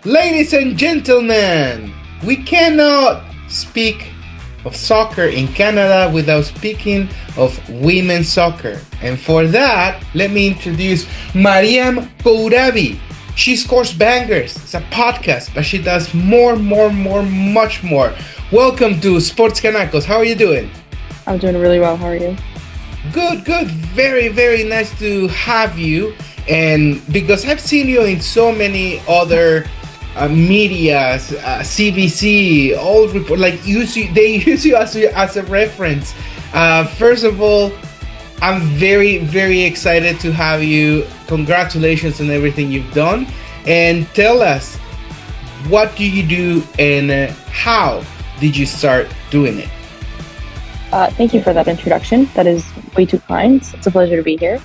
Ladies and gentlemen, we cannot speak of soccer in Canada without speaking of women's soccer. And for that, let me introduce Mariam Kourabi. She scores bangers. It's a podcast, but she does much more. Welcome to SportsCanacos. How are you doing? I'm doing really well. How are you? Good. Very nice to have you. And because I've seen you in so many other medias, CBC, all report, like they use you as a reference. First of all, I'm very excited to have you. Congratulations on everything you've done. And tell us, what do you do and how did you start doing it? Thank you for that introduction. That is way too kind. It's a pleasure to be here.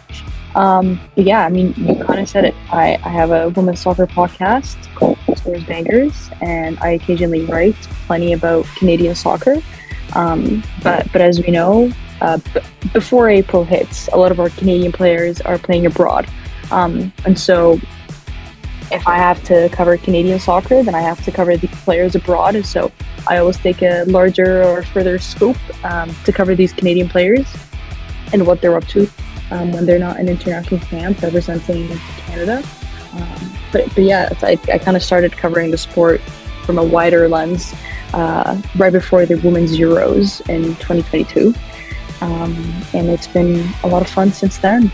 Yeah, I mean, you kind of said it. I have a women's soccer podcast called Scores Bangers, and I occasionally write plenty about Canadian soccer. But as we know, before April hits, a lot of our Canadian players are playing abroad. And so if I have to cover Canadian soccer, then I have to cover the players abroad. And so I always take a larger or further scope to cover these Canadian players and what they're up to when they're not in international camp representing Canada. But yeah, I kind of started covering the sport from a wider lens right before the Women's Euros in 2022. And it's been a lot of fun since then.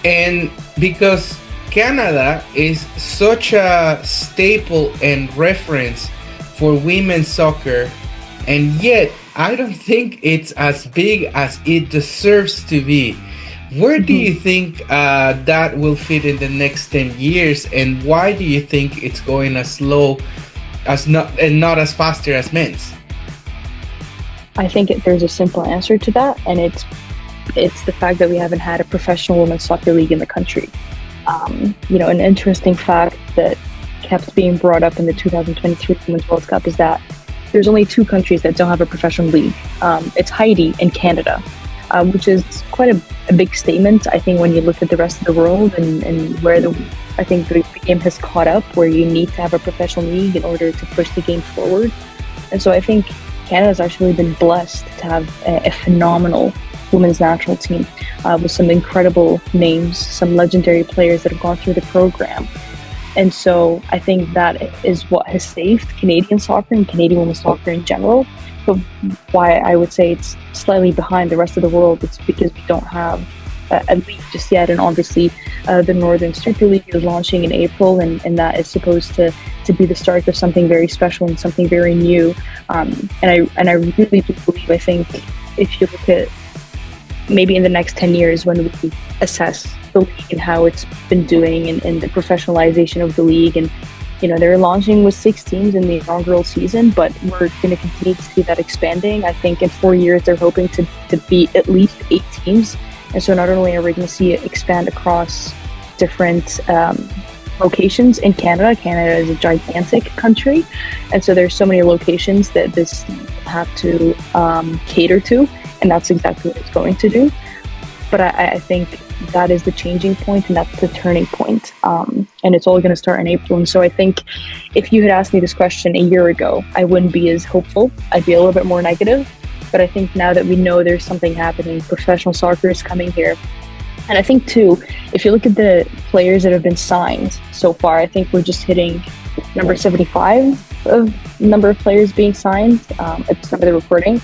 And because Canada is such a staple and reference for women's soccer, and yet I don't think it's as big as it deserves to be. Where do you think that will fit in the next 10 years, and why do you think it's going as slow as not as faster as men's? I think there's a simple answer to that, and it's the fact that we haven't had a professional women's soccer league in the country. An interesting fact that kept being brought up in the 2023 Women's World Cup is that there's only two countries that don't have a professional league. It's Haiti and Canada, which is quite a big statement, I think, when you look at the rest of the world and where I think the game has caught up, where you need to have a professional league in order to push the game forward. And so I think Canada's actually been blessed to have a phenomenal women's national team with some incredible names, some legendary players that have gone through the program. And so I think that is what has saved Canadian soccer and Canadian women's soccer in general. But why I would say it's slightly behind the rest of the world, it's because we don't have a league just yet. And obviously the Northern Super League is launching in April, and that is supposed to be the start of something very special and something very new. And I really do believe, I think, if you look at maybe in the next 10 years when we assess the league and how it's been doing and the professionalization of the league, and they're launching with 6 teams in the inaugural season, but we're going to continue to see that expanding. I think in 4 years they're hoping to be at least 8 teams, and so not only are we going to see it expand across different locations in Canada. Canada is a gigantic country, and so there's so many locations that this have to cater to, and that's exactly what it's going to do. But I think that is the changing point, and that's the turning point. And it's all going to start in April. And so I think if you had asked me this question a year ago, I wouldn't be as hopeful. I'd be a little bit more negative. But I think now that we know there's something happening, professional soccer is coming here. And I think too, if you look at the players that have been signed so far, I think we're just hitting number 75 of number of players being signed at the time of the recording.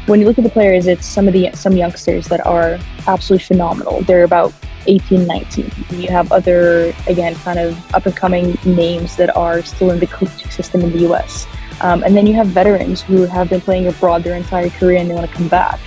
When you look at the players, it's some youngsters that are absolutely phenomenal. They're about 18, 19. You have other, again, kind of up-and-coming names that are still in the coaching system in the US. And then you have veterans who have been playing abroad their entire career and they want to come back.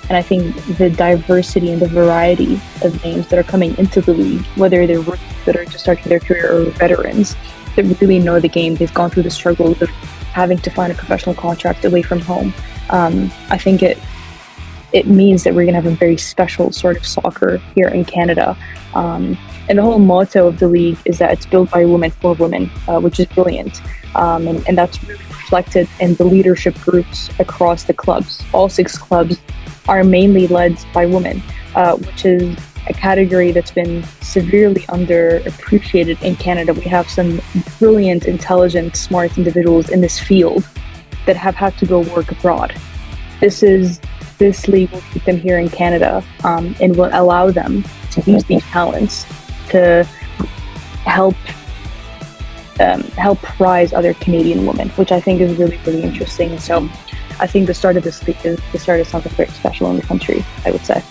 And I think the diversity and the variety of names that are coming into the league, whether they're rookies that are just starting their career or veterans that really know the game, they've gone through the struggles of having to find a professional contract away from home. I think it means that we're going to have a very special sort of soccer here in Canada. And the whole motto of the league is that it's built by women for women, which is brilliant. And that's really reflected in the leadership groups across the clubs. All 6 clubs are mainly led by women, which is a category that's been severely underappreciated in Canada. We have some brilliant, intelligent, smart individuals in this field that have had to go work abroad. This league will keep them here in Canada, and will allow them to use these talents to help rise other Canadian women, which I think is really, really interesting. So I think the start of this league is the start of something very special in the country, I would say.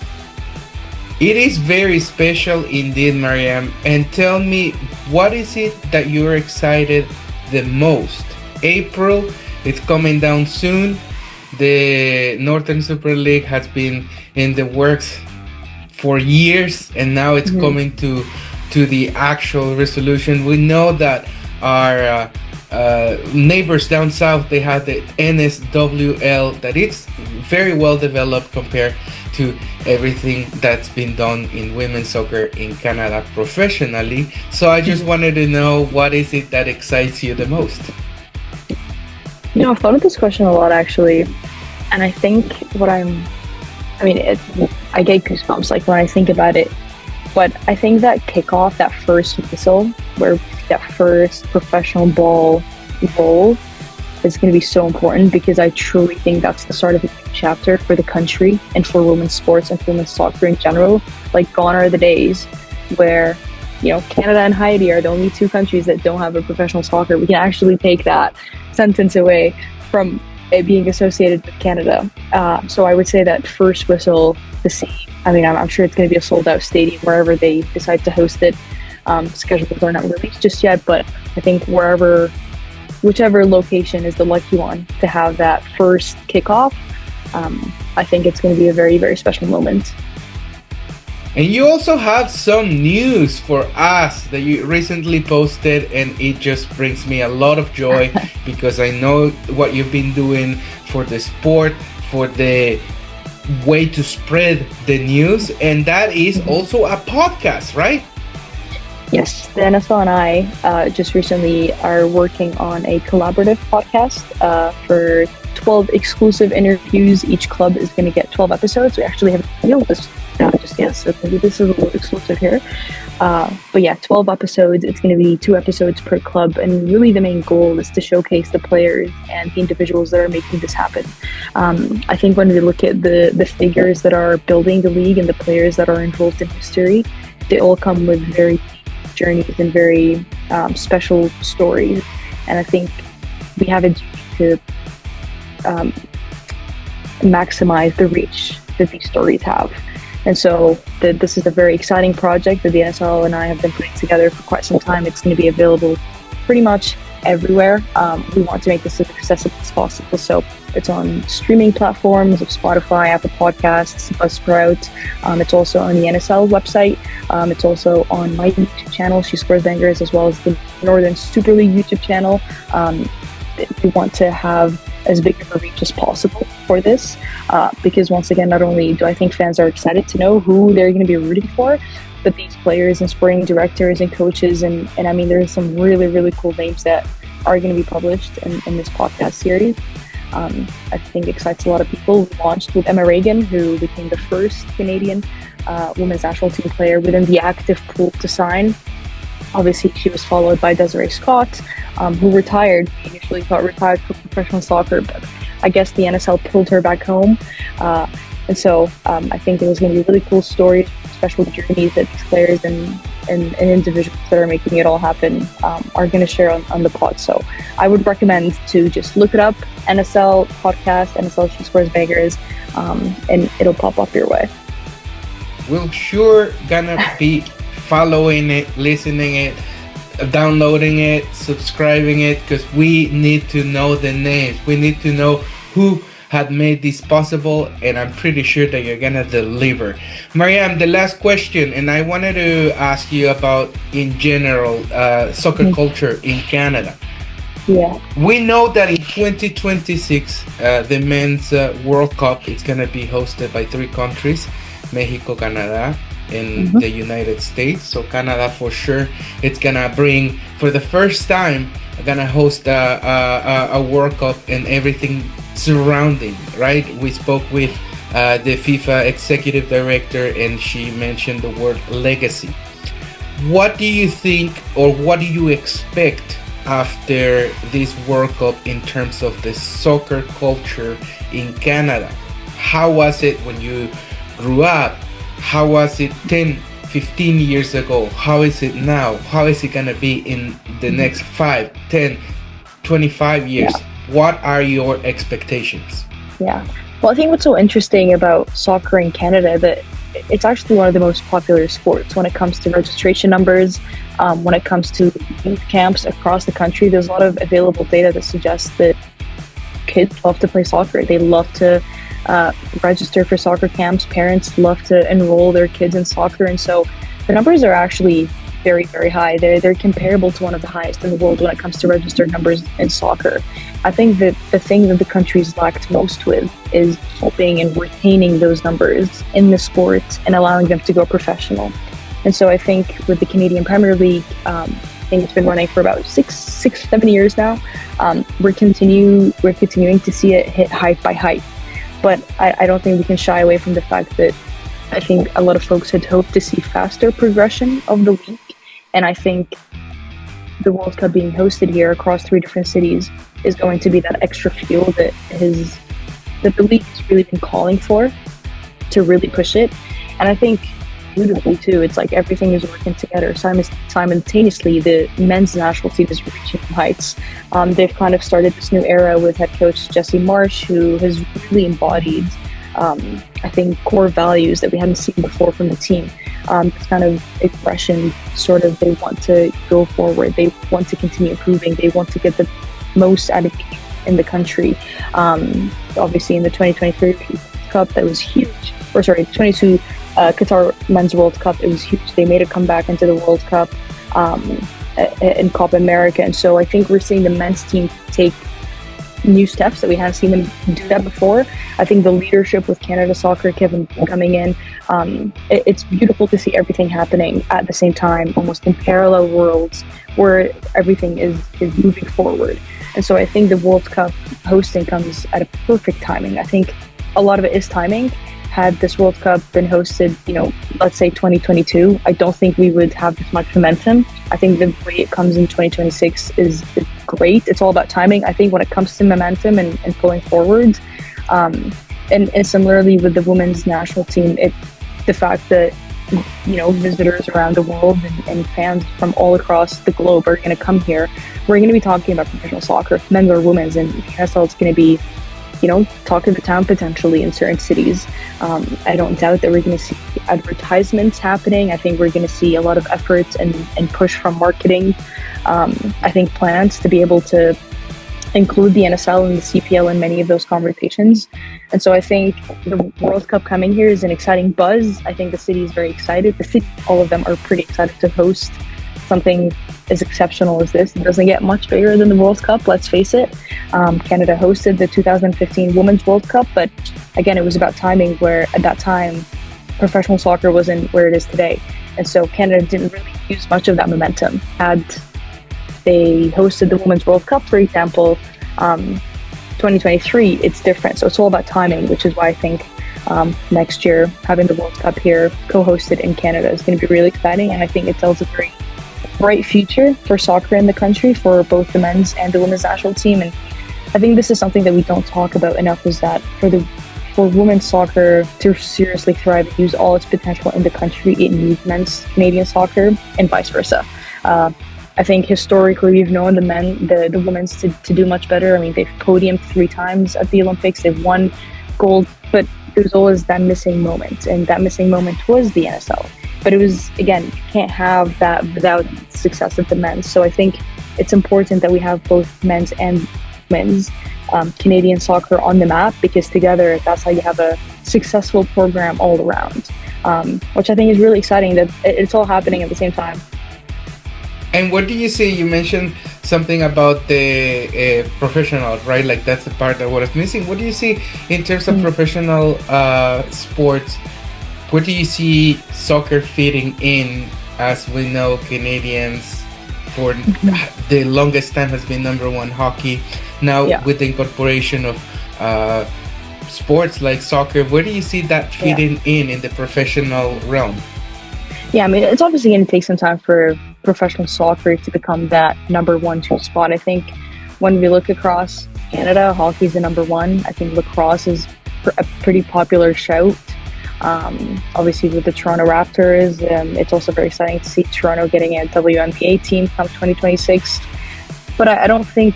It is very special indeed, Mariam. And tell me, what is it that you're excited the most? April, it's coming down soon. The Northern Super League has been in the works for years, and now it's coming to the actual resolution. We know that our neighbors down south, they had the NSWL, that it's very well developed compared to everything that's been done in women's soccer in Canada professionally. So I just wanted to know, what is it that excites you the most? You know, I've thought of this question a lot, actually, and I think I get goosebumps like when I think about it. But I think that kickoff, that first whistle, where that first professional ball roll, is going to be so important, because I truly think that's the start of a new chapter for the country and for women's sports and for women's soccer in general. Like, gone are the days where, you know, Canada and Haiti are the only two countries that don't have a professional soccer. We can actually take that sentence away from it being associated with Canada. So I would say that first whistle, I'm sure it's going to be a sold-out stadium wherever they decide to host it. Schedules are not released just yet, but I think whichever location is the lucky one to have that first kickoff, I think it's going to be a very, very special moment. And you also have some news for us that you recently posted, and it just brings me a lot of joy because I know what you've been doing for the sport, for the way to spread the news, and that is also a podcast, right? Yes, the NSL and I just recently are working on a collaborative podcast for 12 exclusive interviews. Each club is going to get 12 episodes. We actually haven't revealed this just yet, so maybe this is a little exclusive here. But yeah, 12 episodes. It's going to be 2 episodes per club, and really the main goal is to showcase the players and the individuals that are making this happen. I think when we look at the figures that are building the league and the players that are involved in history, they all come with very deep journeys and very special stories. And I think we have a duty to maximize the reach that these stories have. And so this is a very exciting project that the NSL and I have been putting together for quite some time. It's going to be available pretty much everywhere. We want to make this as accessible as possible. So it's on streaming platforms of Spotify, Apple Podcasts, Buzzsprout. It's also on the NSL website. It's also on my YouTube channel, She Scores Bangers, as well as the Northern Super League YouTube channel. We want to have as big of a reach as possible for this, because once again, not only do I think fans are excited to know who they're going to be rooting for, but these players and sporting directors and coaches, and I mean, there's some really, really cool names that are going to be published in this podcast series. I think excites a lot of people. We launched with Emma Regan, who became the first Canadian women's national team player within the active pool to sign. Obviously, she was followed by Desiree Scott, who retired. We initially thought retired from professional soccer, but I guess the NSL pulled her back home. And so I think there's going to be really cool stories, special journeys that these players and individuals that are making it all happen are going to share on the pod. So I would recommend to just look it up, NSL podcast, NSL She Scores Bangers, and it'll pop up your way. We're sure gonna be following it, listening it, downloading it, subscribing it, because we need to know the names. We need to know who had made this possible, and I'm pretty sure that you're gonna deliver. Mariam, the last question, and I wanted to ask you about, in general, soccer culture in Canada. Yeah. We know that in 2026, the Men's World Cup is gonna be hosted by 3 countries, Mexico, Canada, in the United States. So Canada, for sure, it's gonna bring, for the first time, gonna host a World Cup and everything surrounding, right? We spoke with the FIFA executive director, and she mentioned the word legacy. What do you think, or what do you expect after this World Cup in terms of the soccer culture in Canada? How was it when you grew up? How was it 10, 15 years ago? How is it now? How is it going to be in the next 5, 10, 25 years? Yeah. What are your expectations? Yeah. Well, I think what's so interesting about soccer in Canada that it's actually one of the most popular sports when it comes to registration numbers, when it comes to youth camps across the country. There's a lot of available data that suggests that kids love to play soccer. They love to register for soccer camps. Parents love to enroll their kids in soccer. And so the numbers are actually very, very high. They're comparable to one of the highest in the world when it comes to registered numbers in soccer. I think that the thing that the country's lacked most with is helping and retaining those numbers in the sport and allowing them to go professional. And so I think with the Canadian Premier League, I think it's been running for about 7 years now. We're continuing to see it hit height by height. But I don't think we can shy away from the fact that I think a lot of folks had hoped to see faster progression of the league. And I think the World Cup being hosted here across 3 different cities is going to be that extra fuel that the league has really been calling for to really push it. And I think beautifully too, it's like everything is working together simultaneously. The men's national team is reaching heights. They've kind of started this new era with head coach Jesse Marsh, who has really embodied I think core values that we hadn't seen before from the team. This kind of expression, sort of, they want to go forward, they want to continue improving, they want to get the most out of in the country. Obviously in the 2023 Cup, that was huge, or sorry, 22 Qatar Men's World Cup, it was huge. They made a comeback into the World Cup in Copa America, and so I think we're seeing the men's team take new steps that we haven't seen them do that before. I think the leadership with Canada Soccer, Kevin coming in, it's beautiful to see everything happening at the same time, almost in parallel worlds where everything is moving forward. And so I think the World Cup hosting comes at a perfect timing. I think a lot of it is timing. Had this World Cup been hosted, let's say 2022, I don't think we would have this much momentum. I think the way it comes in 2026 is great. It's all about timing. I think when it comes to momentum and pulling forward, and similarly with the women's national team, the fact that visitors around the world and fans from all across the globe are going to come here. We're going to be talking about professional soccer, men's or women's, and NSL is going to be talk of the town potentially in certain cities. I don't doubt that we're going to see advertisements happening. I think we're going to see a lot of efforts and push from marketing. I think plans to be able to include the NSL and the CPL in many of those conversations. And so I think the World Cup coming here is an exciting buzz. I think the city is very excited. The city, all of them are pretty excited to host something as exceptional as this. It doesn't get much bigger than the World Cup, let's face it. Canada hosted the 2015 Women's World Cup, but again, it was about timing, where at that time, professional soccer wasn't where it is today. And so Canada didn't really use much of that momentum. Had they hosted the Women's World Cup, for example, 2023, it's different. So it's all about timing, which is why I think next year, having the World Cup here co-hosted in Canada is going to be really exciting. And I think it tells a very bright future for soccer in the country, for both the men's and the women's national team. And I think this is something that we don't talk about enough, is that for women's soccer to seriously thrive and use all its potential in the country, it needs men's Canadian soccer and vice versa. I think historically we've known the women's to do much better. I mean, they've podiumed 3 times at the Olympics, they've won gold, but there's always that missing moment, and that missing moment was the NSL. But it was, again, you can't have that without success of the men's. So I think it's important that we have both men's and women's Canadian soccer on the map, because together that's how you have a successful program all around, which I think is really exciting that it's all happening at the same time. And what do you see? You mentioned something about the professional, right? Like that's the part that was missing. What do you see in terms of professional sports? Where do you see soccer fitting in? As we know, Canadians for the longest time has been number 1 hockey. Now with the incorporation of sports like soccer, where do you see that fitting in the professional realm? Yeah, I mean, it's obviously going to take some time for professional soccer to become that number 1-2 spot. I think when we look across Canada, hockey is the number one. I think lacrosse is a pretty popular shout. Obviously, with the Toronto Raptors, it's also very exciting to see Toronto getting a WNBA team come 2026. But I don't think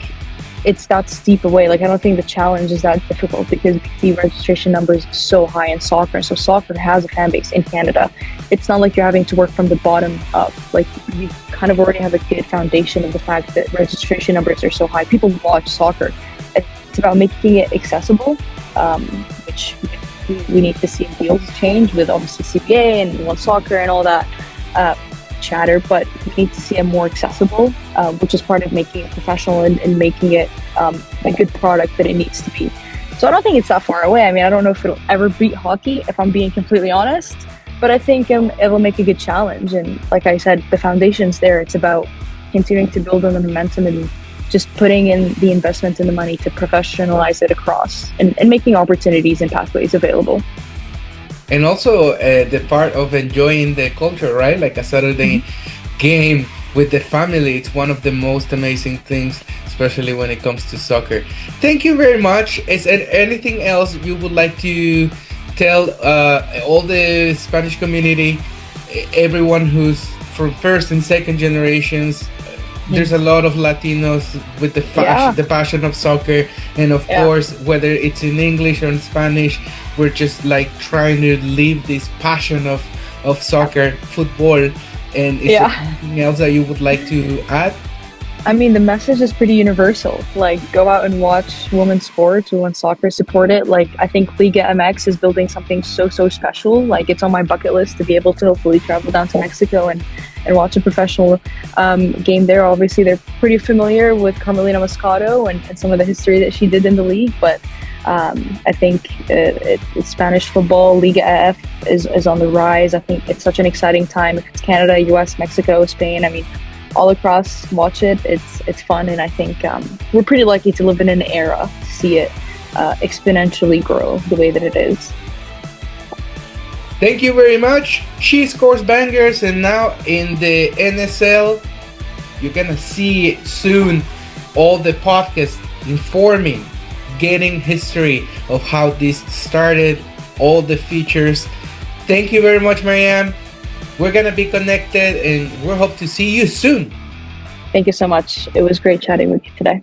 it's that steep away. Like, I don't think the challenge is that difficult because the registration numbers so high in soccer. So soccer has a fan base in Canada. It's not like you're having to work from the bottom up. Like, you kind of already have a good foundation of the fact that registration numbers are so high. People watch soccer. It's about making it accessible, which we need to see deals change with obviously CBA and One Soccer and all that chatter, but we need to see it more accessible, which is part of making it professional and making it a good product that it needs to be. So I don't think it's that far away. I mean, I don't know if it'll ever beat hockey, if I'm being completely honest, but I think it'll make a good challenge. And like I said, the foundation's there. It's about continuing to build on the momentum and just putting in the investment and the money to professionalize it across and making opportunities and pathways available. And also the part of enjoying the culture, right? Like a Saturday game with the family. It's one of the most amazing things, especially when it comes to soccer. Thank you very much. Is there anything else you would like to tell all the Spanish community, everyone who's from first and second generations? There's a lot of Latinos with the passion of soccer, and of course, whether it's in English or in Spanish, we're just like trying to live this passion of soccer, football. And is there anything else that you would like to add? I mean, the message is pretty universal. Like, go out and watch women's sports, women's soccer, support it. Like, I think Liga MX is building something so special. Like, it's on my bucket list to be able to hopefully travel down to Mexico and watch a professional game there. Obviously, they're pretty familiar with Carmelina Moscato and some of the history that she did in the league. But I think Spanish football, Liga AF, is on the rise. I think it's such an exciting time. If it's Canada, US, Mexico, Spain, I mean, all across, watch it. It's fun, and I think we're pretty lucky to live in an era to see it exponentially grow the way that it is. Thank you very much. She scores bangers, and now in the NSL, you're gonna see it soon. All the podcasts informing, getting history of how this started, all the features. Thank you very much, Mariam. We're going to be connected, and we hope to see you soon. Thank you so much. It was great chatting with you today.